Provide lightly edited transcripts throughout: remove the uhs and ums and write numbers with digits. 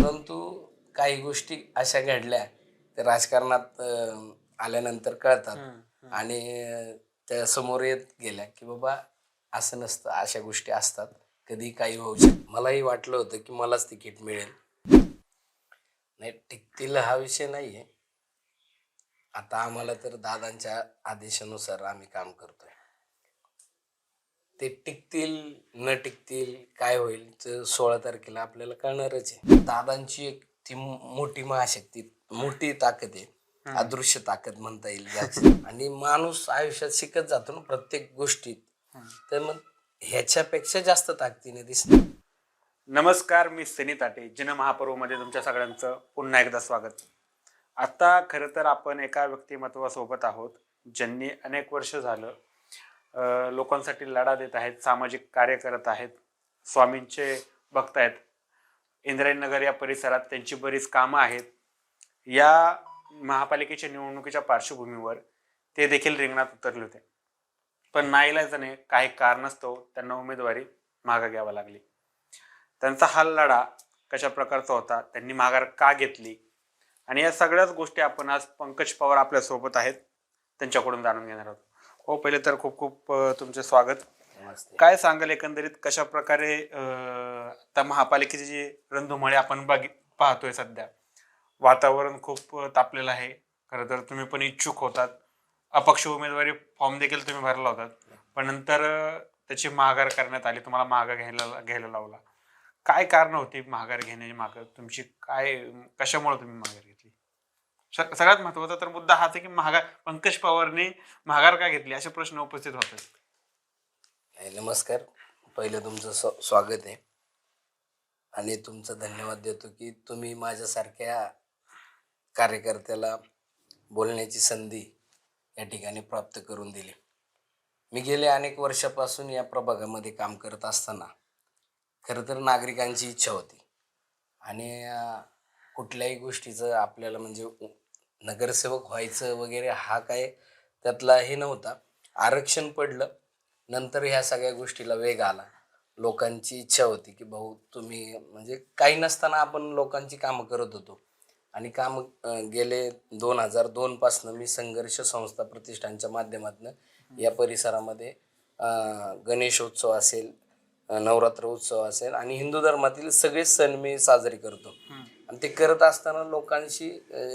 परंतु काही गोष्टी अशा घडल्या त्या राजकारणात आल्यानंतर कळतात आणि त्या समोर येत गेल्या की बाबा असं नसतं, अशा गोष्टी असतात, कधी काही होऊ शकतं. मलाही वाटलं होतं की मलाच तिकीट मिळेल. नाही, टिकतील हा विषय नाहीये. आता आम्हाला तर दादांच्या आदेशानुसार आम्ही काम करतोय. ते टिकतील न टिकतील काय होईल तर 16 तारखेला आपल्याला कळणारच आहे. दादांची एक ती मोठी महाशक्ती, मोठी ताकद आहे. अदृश्य ताकद म्हणता येईल ज्याची. आणि माणूस आयुष्यात शिकत जातो ना प्रत्येक गोष्टीत. तर मग ह्याच्यापेक्षा जास्त ताकदीने दिसते. नमस्कार, मी सनी ताटे. जन महापर्वमध्ये तुमच्या सगळ्यांचं पुन्हा एकदा स्वागत. आता खरं तर आपण एका व्यक्तिमत्वासोबत आहोत ज्यांनी अनेक वर्ष झालं लोकांसाठी लढा देत आहेत, सामाजिक कार्य करत आहेत, स्वामींचे भक्त आहेत. इंद्रायणनगर या परिसरात त्यांची बरीच कामं आहेत. या महापालिकेच्या निवडणुकीच्या पार्श्वभूमीवर ते देखील रिंगणात उतरले होते, पण नाईलाजाने काही कारणास्तव त्यांना उमेदवारी मागे घ्यावी लागली. त्यांचा हा लढा कशा प्रकारचा होता, त्यांनी माघार का घेतली, आणि या सगळ्याच गोष्टी आपण आज पंकज पवार आपल्यासोबत आहेत त्यांच्याकडून जाणून घेणार आहोत. हो, पहिले तर खूप खूप तुमचे स्वागत. काय सांगाल एकंदरीत कशा प्रकारे आता महापालिकेची जी रणधुमाळी आपण पाहतोय सध्या, वातावरण खूप तापलेलं आहे. खरं तर तुम्ही पण इच्छुक होतात, अपक्ष उमेदवारी फॉर्म देखील तुम्ही भरला होता, पण नंतर त्याची माघार करण्यात आली, तुम्हाला माघार घ्यायला लावला. काय कारण होती माघार घेण्याची? माघार तुमची काय, कशामुळे तुम्ही माघार घेतली? सगळ्यात महत्वाचा तर मुद्दा हाच आहे की पंकज पवारने माघार का घेतली, असे प्रश्न उपस्थित होतात. नमस्कार, पहिलं तुमचं स्वागत आहे आणि तुमचं धन्यवाद देतो की तुम्ही माझ्यासारख्या कार्यकर्त्याला बोलण्याची संधी या ठिकाणी प्राप्त करून दिली. मी गेले अनेक वर्षापासून या प्रभागामध्ये काम करत असताना खरं तर नागरिकांची इच्छा होती आणि कुठल्याही गोष्टीचं आपल्याला म्हणजे नगरसेवक व्हायचं वगैरे हा काय त्यातला हे नव्हता. आरक्षण पडलं नंतर ह्या सगळ्या गोष्टीला वेग आला. लोकांची इच्छा होती की भाऊ तुम्ही म्हणजे काही नसताना आपण लोकांची कामं करत होतो आणि काम गेले 2002 पासून मी संघर्ष संस्था प्रतिष्ठानच्या माध्यमातून या परिसरामध्ये गणेशोत्सव असेल, नवरात्र उत्सव असेल आणि हिंदू धर्मातील सगळे सण मी साजरे करतो. आणि ते करत असताना लोकांशी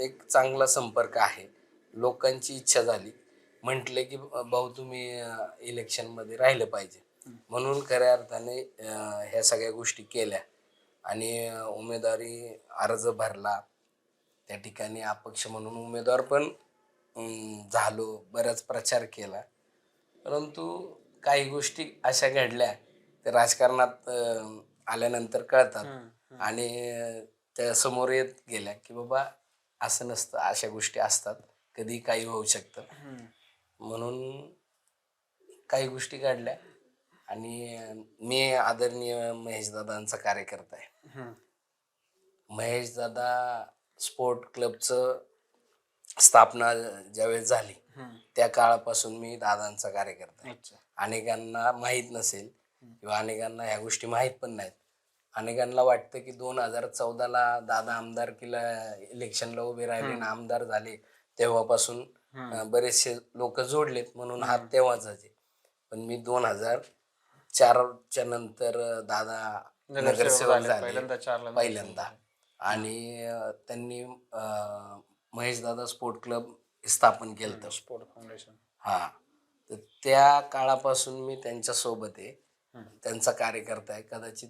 एक चांगला संपर्क आहे. लोकांची इच्छा झाली, म्हटले की भाऊ तुम्ही इलेक्शनमध्ये राहिलं पाहिजे, म्हणून खऱ्या अर्थाने ह्या सगळ्या गोष्टी केल्या आणि उमेदवारी अर्ज भरला. त्या ठिकाणी अपक्ष म्हणून उमेदवार पण झालो, बराच प्रचार केला. परंतु काही गोष्टी अशा घडल्या त्या राजकारणात आल्यानंतर कळतात आणि त्या समोर येत गेल्या की बाबा असं नसतं, अशा गोष्टी असतात, कधी काही होऊ शकतं. म्हणून काही गोष्टी घडल्या आणि मी आदरणीय महेशदादांचा कार्यकर्ता आहे. महेशदादा स्पोर्ट क्लबचं स्थापना ज्यावेळेस झाली त्या काळापासून मी दादांचा कार्यकर्ता आहे. अनेकांना माहीत नसेल किंवा अनेकांना ह्या गोष्टी माहीत पण नाहीत. अनेकांना वाटतं की 2014ला दादा आमदारकीला इलेक्शनला उभे राहिले आणि आमदार झाले तेव्हापासून बरेचसे लोक जोडलेत म्हणून हा तेव्हाच आहे. पण मी 2004च्या नंतर दादा नगरसेवक झाले पहिल्यांदा आणि त्यांनी महेशदादा स्पोर्ट क्लब स्थापन केलं, स्पोर्ट फाउंडेशन. हा, तर त्या काळापासून मी त्यांच्या सोबत आहे, त्यांचा कार्यकर्ता आहे. कदाचित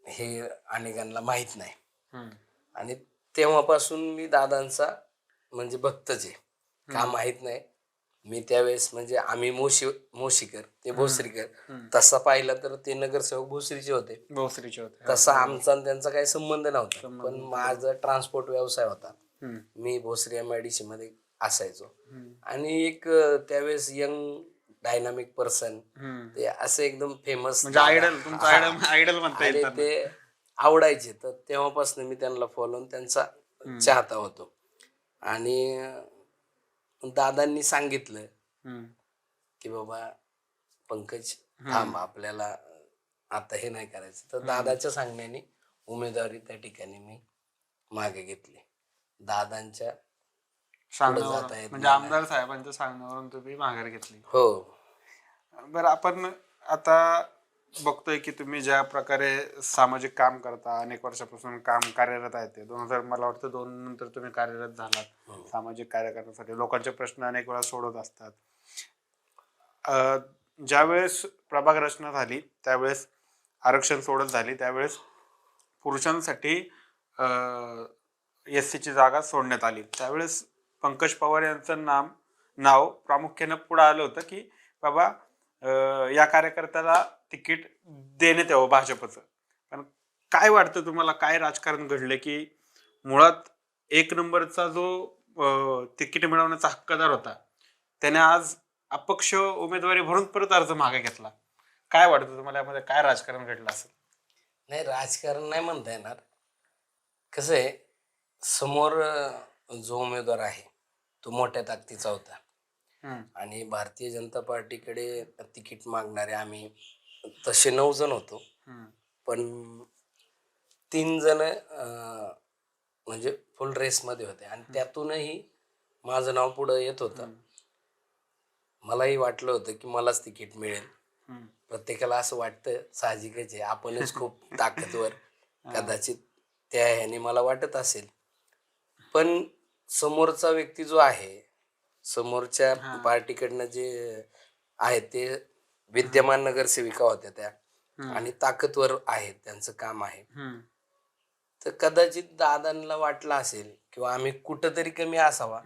हे अनेकांना माहीत नाही आणि तेव्हापासून मी दादांचा म्हणजे भक्तच आहे. का माहीत नाही, मी त्यावेळेस म्हणजे आम्ही मोशीकर ते भोसरीकर, तसा पाहिला तर ते नगरसेवक भोसरीचे होते. तसा आमचा आणि त्यांचा काही संबंध नव्हता, पण माझा ट्रान्सपोर्ट व्यवसाय होता. मी भोसरी MIDC मध्ये असायचो आणि एक त्यावेळेस यंग डायनामिक पर्सन, ते असे एकदम फेमस आयडल म्हणता येईल, ते आवडायचे. तर तेव्हापासून मी त्यांना फॉलो, त्यांचा चाहता होतो. आणि दादांनी सांगितलं की बाबा पंकज थांब, आपल्याला आता हे नाही करायचं. तर दादाच्या सांगण्याने उमेदवारी त्या ठिकाणी मी मागे घेतली. दादांच्या पुढे सांगण्यावरून जाता येत म्हणजे नाही. आमदार साहेबांच्या सांगण्यावरून तुम्ही माघार घेतली. हो. बरं, आपण आता बघतोय की तुम्ही ज्या प्रकारे सामाजिक काम करता, अनेक वर्षापासून काम कार्यरत आहे, ते 2000 मला वाटतं 2 नंतर तुम्ही कार्यरत झालात सामाजिक कार्य करण्यासाठी. लोकांचे प्रश्न अनेक वेळा सोडवत असतात. ज्यावेळेस प्रभाग रचना झाली त्यावेळेस आरक्षण सोडत झाली त्यावेळेस पुरुषांसाठी एस सीची जागा सोडण्यात आली. त्यावेळेस पंकज पवार यांचं नाव प्रामुख्यानं पुढे आलं होतं की बाबा या कार्यकर्त्याला तिकीट देण्यात यावं भाजपचं. पण काय वाटतं तुम्हाला, काय राजकारण घडले की मुळात 1 नंबरचा जो तिकीट मिळवण्याचा हक्कदार होता त्याने आज अपक्ष उमेदवारी भरून परत अर्ज मागे घेतला? काय वाटतं तुम्हाला, यामध्ये काय राजकारण घडलं असेल? नाही, राजकारण नाही म्हणता येणार. कसं आहे, समोर जो उमेदवार आहे तो मोठ्या ताकदीचा होता आणि भारतीय जनता पार्टीकडे तिकीट मागणारे आम्ही तसे 9 जण होतो. पण 3 जण म्हणजे फुल रेसमध्ये होते आणि त्यातूनही माझं नाव पुढं येत होतं. मलाही वाटलं होतं की मलाच तिकीट मिळेल. प्रत्येकाला असं वाटतं, साहजिकच आहे, आपणच खूप ताकदवर, कदाचित त्या ह्याने मला वाटत असेल. पण समोरचा व्यक्ती जो आहे, समोरच्या पार्टीकडनं जे आहे ते विद्यमान नगरसेविका होत्या त्या आणि ताकदवर आहेत, त्यांचं काम आहे. तर कदाचित दादांना वाटलं असेल किंवा आम्ही कुठंतरी कमी असावा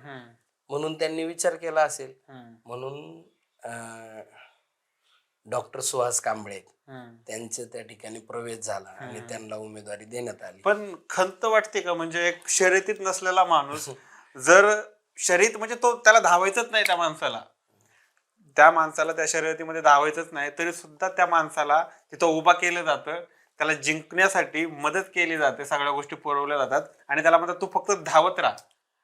म्हणून त्यांनी विचार केला असेल. म्हणून डॉक्टर सुहास कांबळे त्यांचं त्या ठिकाणी प्रवेश झाला आणि त्यांना उमेदवारी देण्यात आली. पण खंत वाटते का, म्हणजे एक शर्यतीत नसलेला माणूस जर शर्यत म्हणजे तो त्याला धावायचंच नाही, त्या माणसाला त्या शर्यतीमध्ये धावायचंच नाही, तरी सुद्धा त्या माणसाला तिथं उभा केलं जातं, त्याला जिंकण्यासाठी मदत केली जाते, सगळ्या गोष्टी पुरवल्या जातात आणि त्याला म्हणतात तू फक्त धावत राहा,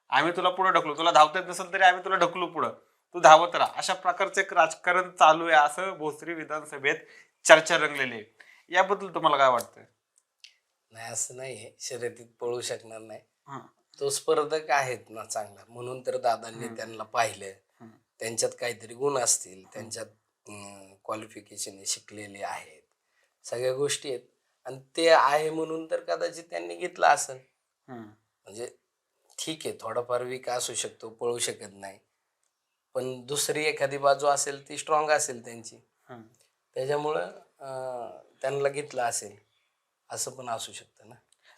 आम्ही तुला पुढे ढकलू, तुला धावता येत नसेल तरी आम्ही तुला ढकलू पुढं, तू धावत राहा. अशा प्रकारचं एक राजकारण चालू आहे, असं भोसरी विधानसभेत चर्चा रंगलेली आहे. याबद्दल तुम्हाला काय वाटतं? नाही, असं नाही, शर्यतीत पळू शकणार नाही. तो स्पर्धक आहेत ना चांगला, म्हणून तर दादांनी त्यांना पाहिलं. त्यांच्यात काहीतरी गुण असतील, त्यांच्यात क्वालिफिकेशन शिकलेले आहेत, सगळ्या गोष्टी आहेत आणि ते आहे म्हणून तर कदाचित त्यांनी घेतलं असेल. म्हणजे ठीक आहे, थोडाफार वीक असू शकतो, पळू शकत नाही, पण दुसरी एखादी बाजू असेल ती स्ट्रॉंग असेल त्यांची, त्याच्यामुळं त्यांना घेतलं असेल, असं पण असू शकतं ना.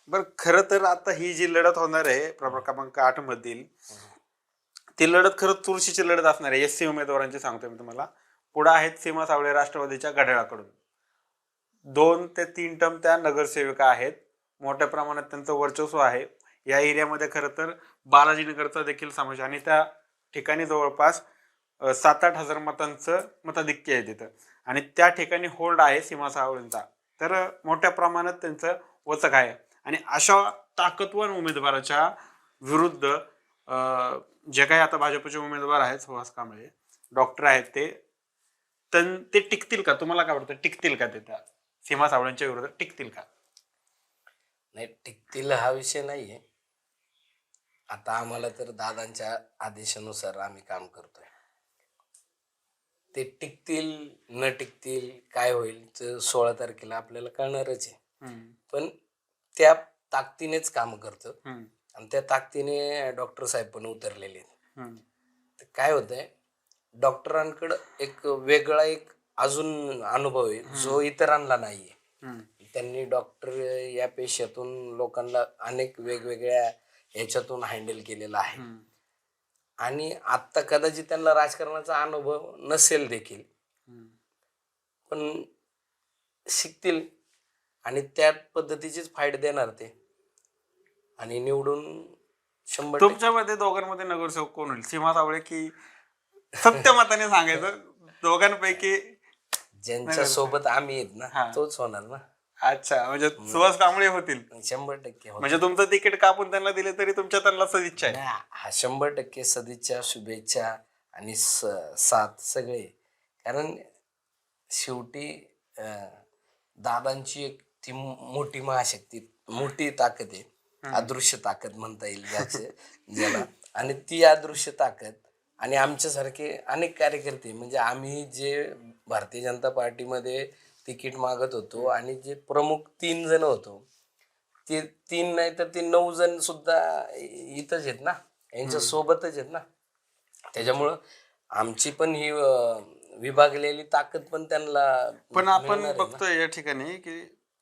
बरं, खरं तर आता ही जी लढत होणार आहे प्रभाग क्रमांक 8 मधील, ती लढत खरं चुरशीची लढत असणार आहे. एस सी उमेदवारांची सांगतोय मी तुम्हाला. पुढे आहेत सीमा सावळे राष्ट्रवादीच्या घड्याळाकडून, 2 ते 3 टर्म त्या नगरसेविका आहेत, मोठ्या प्रमाणात त्यांचं वर्चस्व आहे या एरियामध्ये. खरं तर बालाजीनगरचा देखील समावेश आणि त्या ठिकाणी जवळपास 7-8 हजार मतांचं मताधिक्य आहे तिथं आणि त्या ठिकाणी होल्ड आहे सीमा सावळेंचा. तर मोठ्या प्रमाणात त्यांचं वचक आहे आणि अशा ताकदवान उमेदवाराच्या विरुद्ध जे काही आता भाजपचे उमेदवार आहेत, सुहास कांबळे डॉक्टर आहेत, ते टिकतील का? तुम्हाला काय वाटतं, टिकतील का ते त्या सीमा सावळेंच्या विरोधात टिकतील का? नाही, टिकतील हा विषय नाहीये. आता आम्हाला तर दादांच्या आदेशानुसार आम्ही काम करतोय. ते टिकतील न टिकतील काय होईल तर 16 तारखेला आपल्याला कळणारच आहे. पण त्या ताकदीनेच काम करतो आणि त्या ताकदीने डॉक्टर साहेब पण उतरलेले आहेत. तर काय होतंय, डॉक्टरांकडं एक वेगळा एक अजून अनुभव आहे जो इतरांना नाहीये. त्यांनी डॉक्टर या पेशातून लोकांना अनेक वेगवेगळ्या ह्याच्यातून हँडल केलेला आहे आणि आत्ता कदाचित त्यांना राजकारणाचा अनुभव नसेल देखील, पण शिकतील आणि त्या पद्धतीचीच फाईट देणार ते आणि निवडून 100%. तुमच्यामध्ये दोघांमध्ये नगरसेवक कोण होईल, सीमा सावळे की? सत्य मताने सांगायचं, दोघांपैकी ज्यांच्या सोबत आम्ही आहेत ना तोच होणार ना. अच्छा, म्हणजे सुहास कांबळे होतील 100% होणार. म्हणजे तुमचं तिकीट कापून त्यांना दिले तरी तुमच्या त्यांना सदिच्छा आहे? नाही, हा 100% सदिच्छा, शुभेच्छा आणि साथ सगळे. कारण शेवटी दादांची एक ती मोठी महाशक्ती मोठी ताकद आहे, अदृश्य ताकद म्हणता येईल ज्याला. आणि ती अदृश्य ताकद आणि आमच्यासारखे अनेक कार्यकर्ते, म्हणजे आम्ही जे भारतीय जनता पार्टीमध्ये तिकीट मागत होतो आणि जे प्रमुख 3 जण होतो, ते 3 नाही तर ते 9 जण सुद्धा इथंच आहेत ना, यांच्या सोबतच आहेत ना. त्याच्यामुळं आमची पण ही विभागलेली ताकद पण त्यांना पण आपण मिळणार आहे ना. बघतोय या ठिकाणी की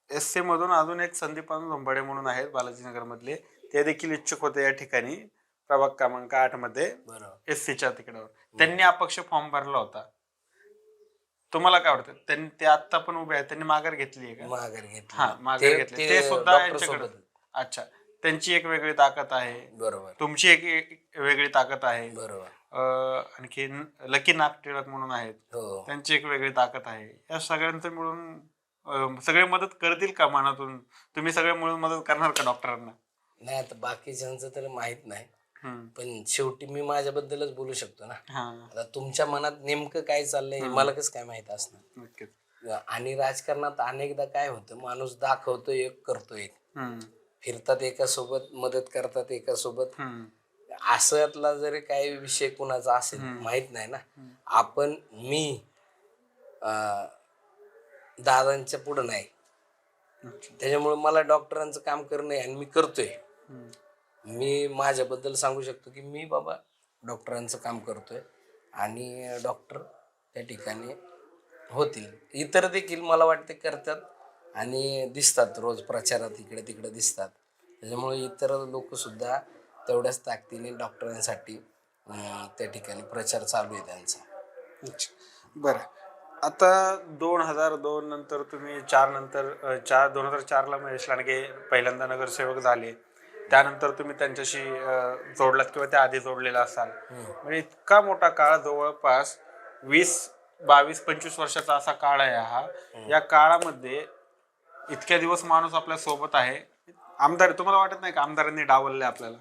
SC मधून अजून एक संदीपान झोंबाडे म्हणून आहेत बालाजीनगर मधले, ते देखील इच्छुक होते या ठिकाणी प्रभाग क्रमांक 8 मध्ये बरोबर. SCच्या तिकडावर. त्यांनी अपक्ष फॉर्म भरला होता. तुम्हाला काय वाटतं, त्यांनी ते आता पण उभे आहेत, त्यांनी माघार घेतली आहे का? माघार घेतली. हा, माघार घेतली. ते सुद्धा डॉक्टर यांच्याकडे. सोबत. अच्छा, त्यांची एक वेगळी ताकद आहे, बरोबर तुमची एक वेगळी ताकद आहे. बरोबर. आणखी लकी नाग टिळक म्हणून आहेत, हो. त्यांची एक वेगळी ताकद आहे. या सगळ्यांचं मिळून सगळे मदत करतील का मनातून? तुम्ही सगळे मिळून मदत करणार का डॉक्टरांना? नाही, आता बाकीच्यांचं तर माहित नाही, हम्म. पण शेवटी मी माझ्याबद्दलच बोलू शकतो ना. हा, आता तुमच्या मनात नेमकं काय चाललंय हे मला कसं काय माहित असणार. नक्कीच. आणि राजकारणात अनेकदा काय होतं, माणूस दाखवतो एक, करतो एक. हम्म. फिरतात एका सोबत, मदत करतात एका सोबत. हम्म. असल्यातला जरी काही विषय कुणाचा असेल माहित नाही ना. मी दादांच्या पुढं नाही, त्याच्यामुळे मला डॉक्टरांचं काम करणं आहे आणि मी करतोय. मी माझ्याबद्दल सांगू शकतो की मी बाबा डॉक्टरांचं काम करतोय आणि डॉक्टर त्या ठिकाणी होतील. इतर देखील मला वाटते करतात आणि दिसतात रोज प्रचारात, इकडे तिकडे दिसतात. त्याच्यामुळे इतर लोकसुद्धा तेवढ्याच ताकदीने डॉक्टरांसाठी त्या ठिकाणी प्रचार चालू आहे त्यांचा. बरं, आता 2002 नंतर तुम्ही 2004ला महेश लांडगे पहिल्यांदा नगरसेवक झाले. त्यानंतर तुम्ही त्यांच्याशी जोडलात किंवा त्या आधी जोडलेला असाल. म्हणजे इतका मोठा काळ, जवळपास 20-22-25 वर्षाचा असा काळ आहे हा. या काळामध्ये इतक्या दिवस माणूस आपल्या सोबत आहे. आमदार, तुम्हाला वाटत नाही का आमदारांनी डावलले आपल्याला?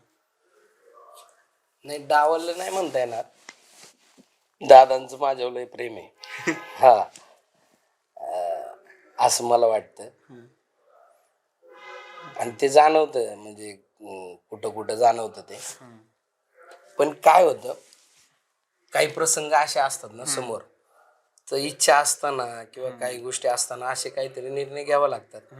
नाही, डावललं नाही म्हणता येणार. दादांचं माझ्यावर लय प्रेम आहे. हा, असं मला वाटतं. आणि ते जाणवतं, म्हणजे कुठं कुठं जाणवतं ते. पण काय होतं, काही प्रसंग असे असतात ना समोर, तर इच्छा असताना किंवा काही गोष्टी असताना असे काहीतरी निर्णय घ्यावा लागतात.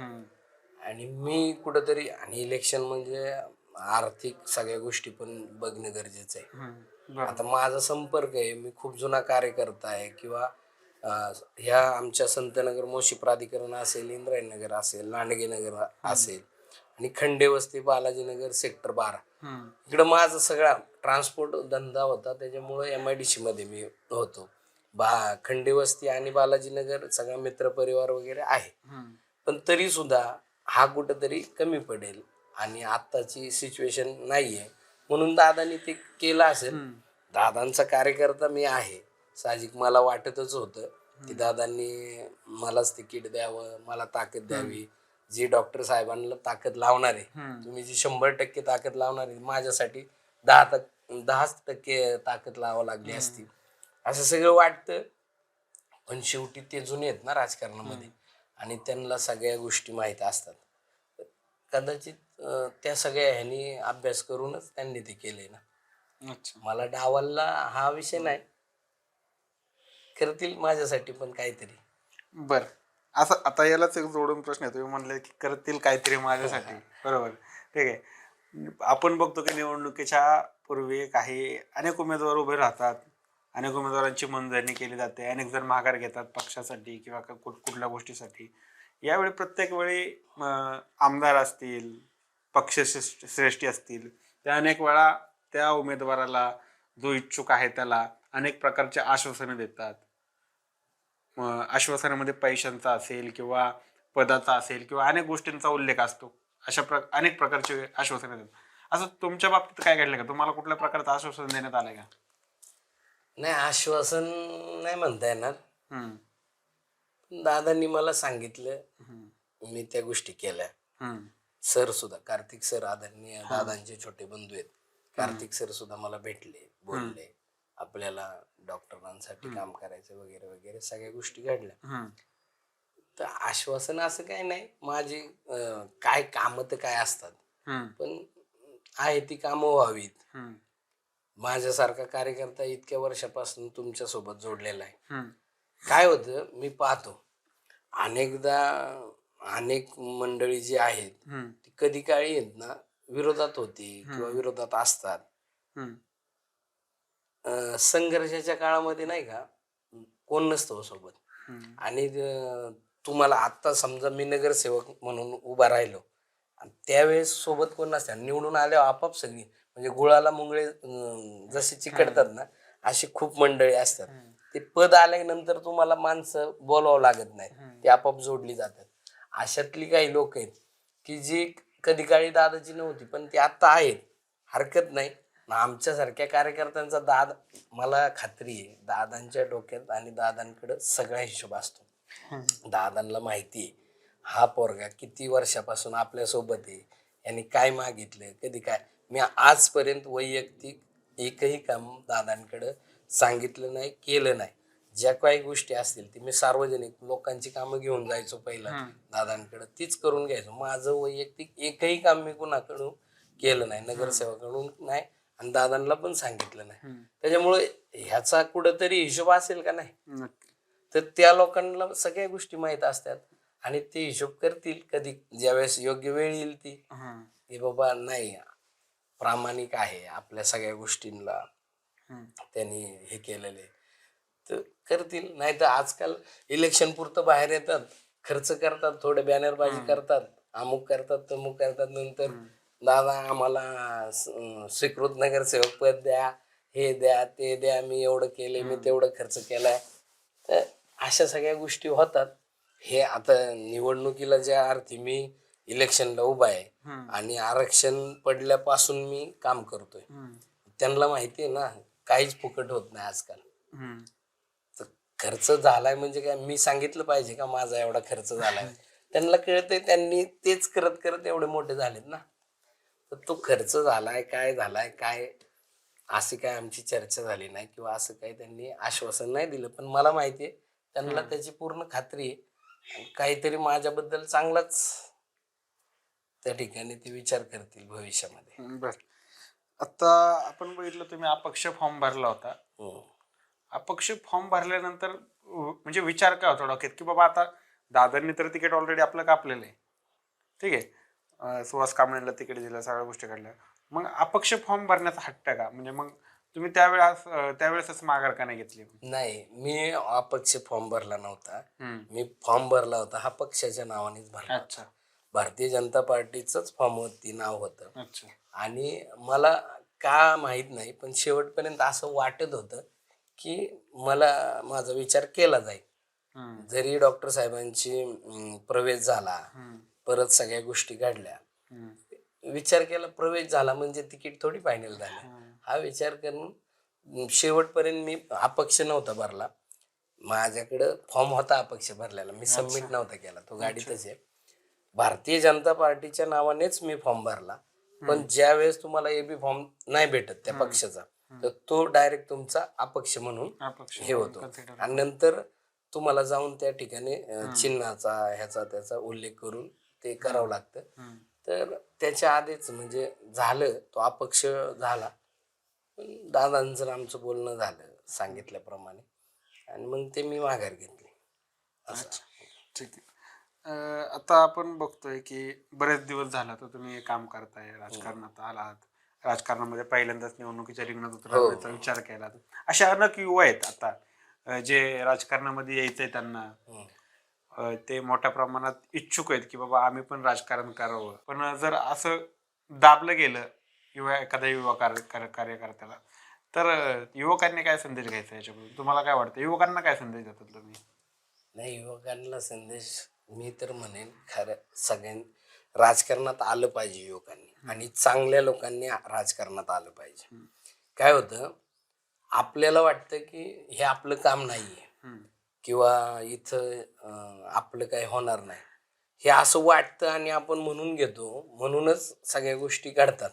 आणि मी कुठंतरी, आणि इलेक्शन म्हणजे आर्थिक सगळ्या गोष्टी पण बघणं गरजेचं आहे. आता माझा संपर्क आहे, मी खूप जुना कार्यकर्ता आहे, किंवा ह्या आमच्या संतनगर मोशी प्राधिकरण असेल, इंद्रायणी नगर असेल, लांडगे नगर असेल आणि खंडेवस्ती बालाजीनगर सेक्टर 12, इकडं माझा सगळा ट्रान्सपोर्ट धंदा होता. त्याच्यामुळे MIDC मध्ये मी होतो. खंडेवस्ती आणि बालाजीनगर सगळा मित्रपरिवार वगैरे आहे. पण तरी सुद्धा हा कुठंतरी कमी पडेल आणि आत्ताची सिच्युएशन नाहीये, म्हणून दादांनी ते केलं असेल. दादांचा कार्यकर्ता मी आहे, साहजिक मला वाटतच होतं की दादांनी मलाच तिकीट द्यावं, मला ताकद द्यावी. जी डॉक्टर साहेबांना ताकद लावणार आहे, तुम्ही जी 100% ताकद लावणार आहे, माझ्यासाठी 10% ताकद लावावं लागली असती, असं सगळं वाटतं. पण शेवटी ते जुने आहेत ना राजकारणामध्ये आणि त्यांना सगळ्या गोष्टी माहीत असतात. कदाचित त्या सगळ्या ह्यांनी अभ्यास करूनच त्यांनी ते केले ना. मला डावलला हा विषय नाही, करतील माझ्यासाठी पण काहीतरी. बर, असं आता यालाच एक जोडून प्रश्न आहे. तुम्ही म्हणले की करतील काहीतरी माझ्यासाठी, बरोबर, ठीक आहे. आपण बघतो की निवडणुकीच्या पूर्वी अनेक उमेदवार उभे राहतात, अनेक उमेदवारांची मनधरणी केली जाते, अनेक जण माघार घेतात पक्षासाठी किंवा कुठल्या गोष्टीसाठी. यावेळी प्रत्येक वेळी आमदार असतील, पक्षश्रेष्ठी असतील, त्या अनेक वेळा त्या उमेदवाराला, जो इच्छुक आहे त्याला अनेक प्रकारचे आश्वासनं देतात. आश्वासनामध्ये पैशांचा असेल किंवा पदाचा असेल किंवा अनेक गोष्टींचा उल्लेख असतो. अनेक प्रकारचे आश्वासनं देतात. असं तुमच्या बाबतीत काय घडलं का? तुम्हाला कुठल्या प्रकारचं आश्वासन देण्यात आलंय का? नाही, आश्वासन नाही म्हणता येणार. दादांनी मला सांगितलं, मी त्या गोष्टी केल्या. सर सुद्धा, कार्तिक सर, आदरणीय दादांचे छोटे बंधू आहेत, कार्तिक सर सुद्धा मला भेटले, बोलले आपल्याला डॉक्टरांसाठी काम करायचं वगैरे वगैरे, सगळ्या गोष्टी घडल्या. तर आश्वासन असं काही नाही, माझी काय कामं तर काय असतात, हम्म, पण आहे ती कामं व्हावीत. हम्म, माझ्यासारखा कार्यकर्ता इतक्या वर्षापासून तुमच्यासोबत जोडलेला आहे. हम्म, काय होतं, मी पाहतो अनेकदा अनेक मंडळी जी आहेत हम्म, ती कधी काळी आहेत ना विरोधात होती किंवा हम्म, विरोधात असतात. हम्म, संघर्षाच्या काळामध्ये नाही का कोण नसतं हो सोबत. हम्म, आणि तुम्हाला आत्ता समजा मी नगरसेवक म्हणून उभा राहिलो आणि त्यावेळेस सोबत कोण नसतं, निवडून आल्यावर आपाप सगळी म्हणजे गुळाला मुंगळे जसे चिकटतात ना अशी खूप मंडळी असतात. हम्म, ते पद आल्यानंतर तुम्हाला माणसं बोलावं लागत नाही, ती आपाप जोडली जातात. अशातली काही लोक आहेत की जी कधी काळी दादाची नव्हती पण ती आत्ता आहेत, हरकत नाही. मग आमच्यासारख्या कार्यकर्त्यांचा मला खात्री आहे दादांच्या डोक्यात आणि दादांकडे सगळा हिशोब असतो. दादांना माहिती आहे हा पोरगा किती वर्षापासून आपल्यासोबत आहे, यांनी काय मागितलं कधी काय. मी आजपर्यंत वैयक्तिक एकही काम दादांकडं सांगितलं नाही, केलं नाही. ज्या काही गोष्टी असतील ती मी सार्वजनिक लोकांची कामं घेऊन जायचो पहिलं दादांकडं, तीच करून घ्यायचो. माझं वैयक्तिक एकही काम मी कुणाकडून केलं नाही, नगरसेवकाकडून नाही आणि दादांना पण सांगितलं नाही. त्याच्यामुळे ह्याचा कुठंतरी हिशोब असेल का नाही, नक्की. तर त्या लोकांना सगळ्या गोष्टी माहीत असतात आणि ते हिशोब करतील कधी ज्यावेळेस योग्य वेळ येईल ती, हम्म, की बाबा नाही प्रामाणिक आहे आपल्या सगळ्या गोष्टींना हम्म, त्यांनी हे केलेलं आहे, तर करतील. नाही तर आजकाल इलेक्शन पुरतं बाहेर येतात, खर्च करतात, थोडे बॅनरबाजी करतात, अमुक करतात तमुक करतात, नंतर दादा आम्हाला स्वीकृत नगरसेवक पद द्या, हे द्या ते द्या, मी एवढं केले, मी तेवढं खर्च केलाय. तर अशा सगळ्या गोष्टी होतात. हे आता निवडणुकीला ज्या अर्थी मी इलेक्शनला उभा आहे आणि आरक्षण पडल्यापासून मी काम करतोय, त्यांना माहिती आहे ना काहीच फुकट होत नाही आजकाल. हम्म, तर खर्च झालाय म्हणजे काय मी सांगितलं पाहिजे का माझा एवढा खर्च झालाय, त्यांना कळतंय, त्यांनी तेच करत करत एवढे मोठे झालेत ना. तर तो खर्च झालाय झालाय काय अशी काय आमची चर्चा झाली नाही किंवा असं काही त्यांनी आश्वासन नाही दिलं, पण मला माहिती आहे त्यांना त्याची पूर्ण खात्री आहे आणि काहीतरी माझ्याबद्दल चांगलाच त्या ठिकाणी ते विचार करतील भविष्यामध्ये. बर. आता आपण बघितलं तुम्ही अपक्ष फॉर्म भरला होता. हम्म. अपक्ष फॉर्म भरल्यानंतर म्हणजे विचार काय होता डोक्यात की बाबा आता दादांनी तर तिकीट ऑलरेडी आपलं कापलेलं आहे, ठीक आहे, सुहास कांबळेला तिकीट दिलं, सगळ्या गोष्टी काढल्या, मग अपक्ष फॉर्म भरण्याचा हट्ट का, म्हणजे मग तुम्ही त्यावेळेसच माघार का नाही घेतली? नाही, मी अपक्ष फॉर्म भरला नव्हता. हम्म, मी फॉर्म भरला होता हा पक्षाच्या नावानेच भरला होता. अच्छा, भारतीय जनता पार्टीचंच फॉर्मवरती नाव होतं. अच्छा, आणि मला का माहीत नाही पण शेवटपर्यंत असं वाटत होतं की मला माझा विचार केला जाईल. हम्म, जरी डॉक्टर साहेबांची प्रवेश झाला, हम्म, परत सगळ्या गोष्टी घडल्या, हम्म, विचार केला प्रवेश झाला म्हणजे तिकीट थोडी फायनल झालं. हा विचार करून शेवटपर्यंत मी अपक्ष नव्हता भरला. माझ्याकडं फॉर्म होता अपक्ष भरलेला, मी सबमिट नव्हता केला, तो गाडीतच आहे. भारतीय जनता पार्टीच्या नावानेच मी फॉर्म भरला. पण ज्या वेळेस तुम्हाला एबी फॉर्म नाही भेटत त्या पक्षाचा, तर तो डायरेक्ट तुमचा अपक्ष म्हणून अपक्ष हे होतो consider आणि नंतर तुम्हाला जाऊन त्या ठिकाणी चिन्हाचा ह्याचा त्याचा उल्लेख करून ते करावं लागतं. तर त्याच्या आधीच म्हणजे झालं, तो अपक्ष झाला. पण दादांचं आमचं बोलणं झालं सांगितल्याप्रमाणे आणि मग ते मी माघार घेतली असं. अच्छा, ठीक आहे. आता आपण बघतोय की बरेच दिवस झाला तर तुम्ही हे काम करताय, राजकारणात आलात, राजकारणामध्ये पहिल्यांदाच निवडणुकीच्या रिंगणात उतरण्याचा विचार केला. अशा अनेक युवा आहेत आता जे राजकारणामध्ये यायचंय त्यांना, ते मोठ्या प्रमाणात इच्छुक आहेत की बाबा आम्ही पण राजकारण करावं, पण जर असं दाबलं गेलं एखाद्या युवा कार्यकर्त्याला, तर युवकांनी काय संदेश घ्यायचा याच्याबद्दल, तुम्हाला काय वाटतं, युवकांना काय संदेश देतात तुम्ही? नाही, युवकांना संदेश मी तर म्हणेन खरं सगळ्यांनी राजकारणात आलं पाहिजे युवकांनी आणि चांगल्या लोकांनी राजकारणात आलं पाहिजे. काय होतं आपल्याला वाटतं की हे आपलं काम नाहीये किंवा इथं आपलं काही होणार नाही, हे असं वाटतं आणि आपण म्हणून घेतो, म्हणूनच सगळ्या गोष्टी घडतात.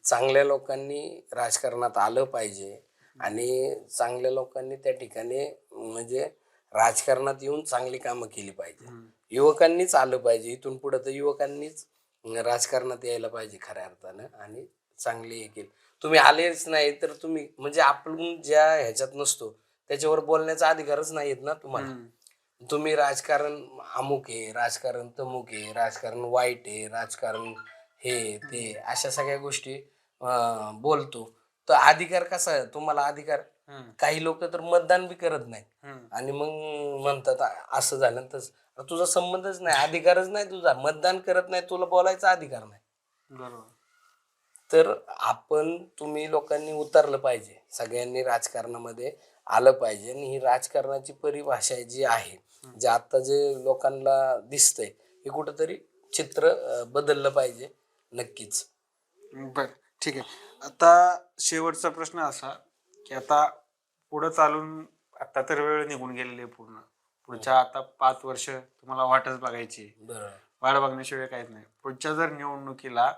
चांगल्या लोकांनी राजकारणात आलं पाहिजे आणि चांगल्या लोकांनी त्या ठिकाणी म्हणजे राजकारणात येऊन चांगली कामं केली पाहिजे. युवकांनीच आलं पाहिजे. इथून पुढं तर युवकांनीच राजकारणात यायला पाहिजे खऱ्या अर्थानं आणि चांगले हे केलं. तुम्ही आलेच नाही तर तुम्ही म्हणजे आपण ज्या ह्याच्यात नसतो त्याच्यावर बोलण्याचा अधिकारच नाही आहेत ना तुम्हाला. हम्म. तुम्ही राजकारण अमुक आहे, राजकारण तमुक आहे, राजकारण वाईट आहे, राजकारण हे ते अशा सगळ्या गोष्टी बोलतो. तर अधिकार कसा आहे? तुम्हाला अधिकार हम्म. काही लोक तर मतदान बी करत नाही हम्म. आणि मग म्हणतात असं झालं आणि तसं. आता तुझा संबंधच नाही, अधिकारच नाही तुझा. मतदान करत नाही, तुला बोलायचा अधिकार नाही. बरोबर. तर तुम्ही लोकांनी उतरलं पाहिजे. सगळ्यांनी राजकारणामध्ये आलं पाहिजे आणि ही राजकारणाची परिभाषा जी आहे, जे आता जे लोकांना दिसतंय, हे कुठंतरी चित्र बदललं पाहिजे नक्कीच. बर, ठीक आहे. आता शेवटचा प्रश्न असा की आता पुढे चालून आता तर वेळ निघून गेलेली आहे पूर्ण. पुढच्या आता 5 वर्ष तुम्हाला वाटच बघायची आहे. बरोबर. वाट बघण्याशिवाय काहीच नाही. पुढच्या जर निवडणुकीला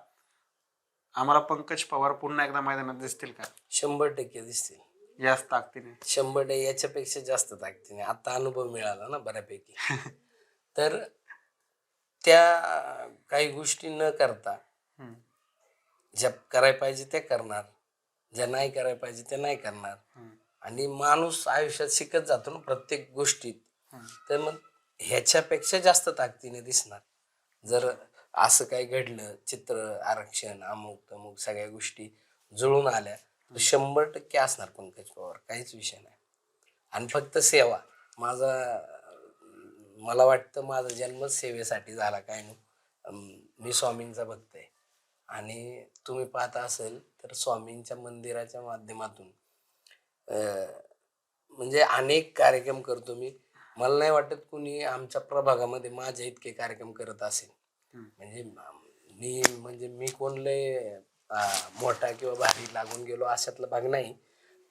आम्हाला पंकज पवार पुन्हा एकदा मैदानात दिसतील का? 100% दिसतील. याच ताकदीने? 100% याच्यापेक्षा जास्त ताकदीने. आता अनुभव मिळाला ना बऱ्यापैकी. तर त्या काही गोष्टी न करता हम्म. ज्या करायला पाहिजे त्या करणार, ज्या नाही करायला पाहिजे त्या नाही करणार. हम्म. आणि माणूस आयुष्यात शिकत जातो ना प्रत्येक गोष्टीत. हम्म. तर मग ह्याच्यापेक्षा जास्त ताकदीने दिसणार. जर असं काही घडलं, चित्र आरक्षण अमुक तमुक सगळ्या गोष्टी जुळून आल्या तर 100% असणार पंकज पवार, काहीच विषय नाही. आणि फक्त सेवा. माझा मला वाटतं माझा जन्मच सेवेसाठी झाला काय नाही. मी स्वामींचा भक्त आहे आणि तुम्ही पाहता असेल तर स्वामींच्या मंदिराच्या माध्यमातून म्हणजे अनेक कार्यक्रम करतो मी. मला नाही वाटत कुणी आमच्या प्रभागामध्ये माझ्या इतके कार्यक्रम करत असेल. म्हणजे मी कोण लय मोठा किंवा भारी लागून गेलो अशातला भाग नाही.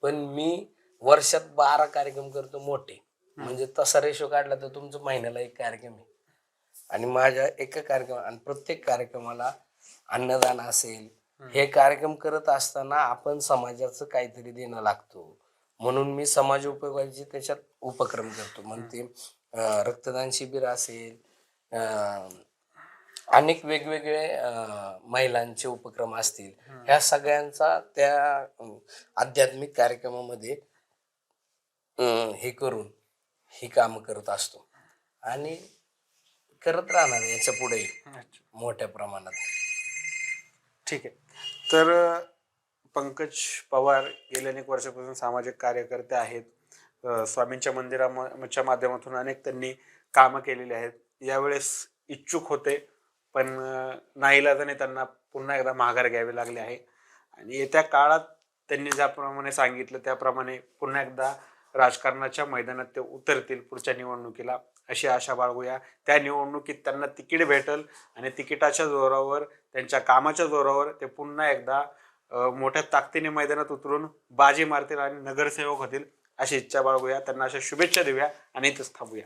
पण मी वर्षात 12 कार्यक्रम करतो मोठे. म्हणजे तसा रेशो काढला तर तुमचं महिन्याला एक कार्यक्रम आहे. आणि माझ्या एका कार्यक्रम आणि प्रत्येक कार्यक्रमाला अन्नदान असेल, हे कार्यक्रम करत असताना आपण समाजाचं काहीतरी देणं लागतो. म्हणून मी समाज उपयोगाचे त्याच्यात उपक्रम करतो. मग ते रक्तदान शिबिर असेल, अनेक वेगवेगळे महिलांचे उपक्रम असतील, ह्या सगळ्यांचा त्या आध्यात्मिक कार्यक्रमामध्ये हे करून ही कामं करत असतो आणि करत राहणार याच्या पुढे मोठ्या प्रमाणात. ठीक आहे. तर पंकज पवार गेल्या अनेक वर्षापासून सामाजिक कार्यकर्ते आहेत. स्वामींच्या मंदिराच्या माध्यमातून अनेक त्यांनी कामं केलेली आहेत. यावेळेस इच्छुक होते पण नाईलाजाने त्यांना पुन्हा एकदा माघार घ्यावी लागली आहे आणि येत्या काळात त्यांनी ज्याप्रमाणे सांगितलं त्याप्रमाणे पुन्हा एकदा राजकारणाच्या मैदानात ते उतरतील पुढच्या निवडणुकीला, अशी आशा बाळगूया. त्या निवडणुकीत त्यांना तिकीट भेटल आणि तिकिटाच्या जोरावर, त्यांच्या कामाच्या जोरावर ते पुन्हा एकदा मोठ्या ताकदीने मैदानात उतरून बाजी मारतील आणि नगरसेवक होतील, अशी इच्छा बाळगूया. त्यांना अशा शुभेच्छा देऊया आणि इथंच थांबूया.